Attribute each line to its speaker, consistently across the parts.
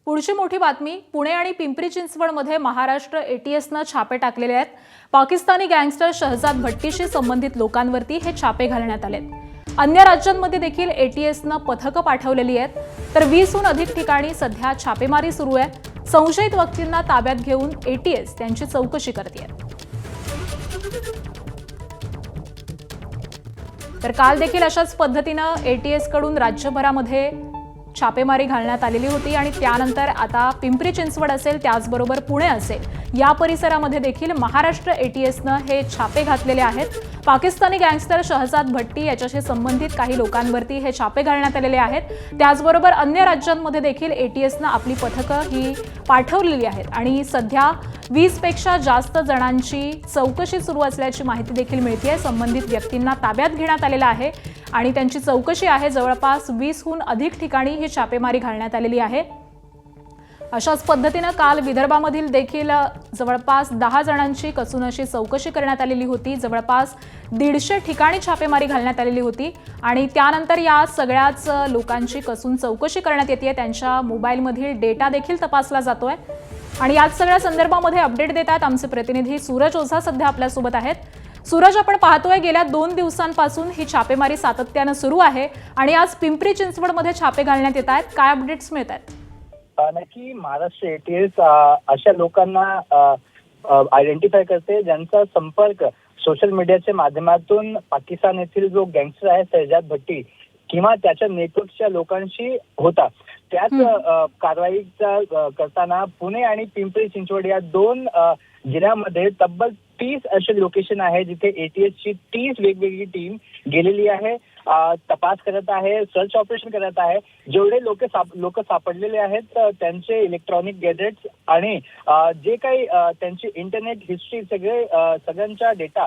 Speaker 1: पुढची मोठी बातमी, पुणे आणि पिंपरी चिंचवडमध्ये महाराष्ट्र एटीएसनं छापे टाकलेले आहेत। पाकिस्तानी गँगस्टर शहजाद भट्टीशी संबंधित लोकांवरती हे छापे घालण्यात आलेत। अन्य राज्यांमध्ये देखील एटीएसनं पथकं पाठवलेली आहेत। तर 20हून अधिक ठिकाणी सध्या छापेमारी सुरू आहे। संशयित व्यक्तींना ताब्यात घेऊन एटीएस त्यांची चौकशी करते आहे। तर काल देखील अशाच पद्धतीनं एटीएस कडून राज्यभरामध्ये छापेमारी घालण्यात आलेली होती आणि त्यानंतर आता पिंपरी चिंचवड असेल त्याचबरोबर पुणे असेल या परिसरामध्ये देखील महाराष्ट्र एटीएसनं हे छापे घातलेले आहेत। पाकिस्तानी गँगस्टर शहजाद भट्टी याच्याशी संबंधित काही लोकांवरती हे छापे घालण्यात आलेले आहेत। त्याचबरोबर अन्य राज्यांमध्ये देखील एटीएसनं आपली पथकं ही पाठवलेली आहेत आणि सध्या 20 पेक्षा जास्त जणांची चौकशी सुरू असल्याची माहिती देखील मिळते। संबंधित व्यक्तींना ताब्यात घेण्यात आलेलं आहे आणि त्यांची चौकशी आहे। जवळपास 20हून अधिक ठिकाणी ही छापेमारी घालण्यात आलेली आहे। अशाच पद्धतीने काल विदर्भामधील देखील जवळपास 10 जणांची कसून अशी चौकशी करण्यात आलेली होती। जवळपास 150 ठिकाणी छापेमारी घालण्यात आलेली होती आणि त्यानंतर या सगळ्याच लोकांची कसून चौकशी करण्यात येते। त्यांच्या मोबाईलमधील डेटा देखील तपासला जातोय आणि याच सगळ्या संदर्भामध्ये अपडेट देतात आमचे प्रतिनिधी सूरज ओझा सध्या आपल्या सोबत आहेत। सूरज, आपण पाहतोय गेल्या 2 दिवसांपासून ही छापेमारी सातत्याने सुरू आहे आणि आज पिंपरी चिंचवडमध्ये छापे घालण्यात येत आहेत। काय अपडेट्स मिळत आहेत?
Speaker 2: नक्की महाराष्ट्र एटीएस अशा लोकांना आयडेंटिफाय करते ज्यांचा संपर्क सोशल मीडियाच्या माध्यमातून पाकिस्तान येथील जो गँगस्टर आहे शहजाद भट्टी किंवा त्याच्या नेटवर्कच्या लोकांशी होता। त्याच कारवाईचा करताना पुणे आणि पिंपरी चिंचवड या 2 जिल्ह्यामध्ये तब्बल 30 असे लोकेशन आहे जिथे एटीएसची 30 वेगवेगळी टीम गेलेली आहे, तपास करत आहे, सर्च ऑपरेशन करत आहे। जेवढे लोक सापडलेले आहेत त्यांचे इलेक्ट्रॉनिक गॅजेट्स आणि जे काही त्यांची इंटरनेट हिस्ट्री सगळ्यांचा डेटा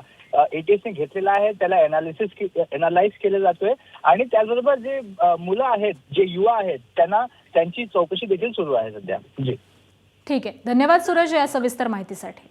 Speaker 2: एटीएसने घेतलेला आहे, त्याला एनालाइज केलं जातोय आणि त्याचबरोबर जे मुलं आहेत, जे युवा आहेत, त्यांची चौकशी देखील सुरू आहे सध्या। जी
Speaker 1: ठीक आहे, धन्यवाद सूरज या सविस्तर माहितीसाठी।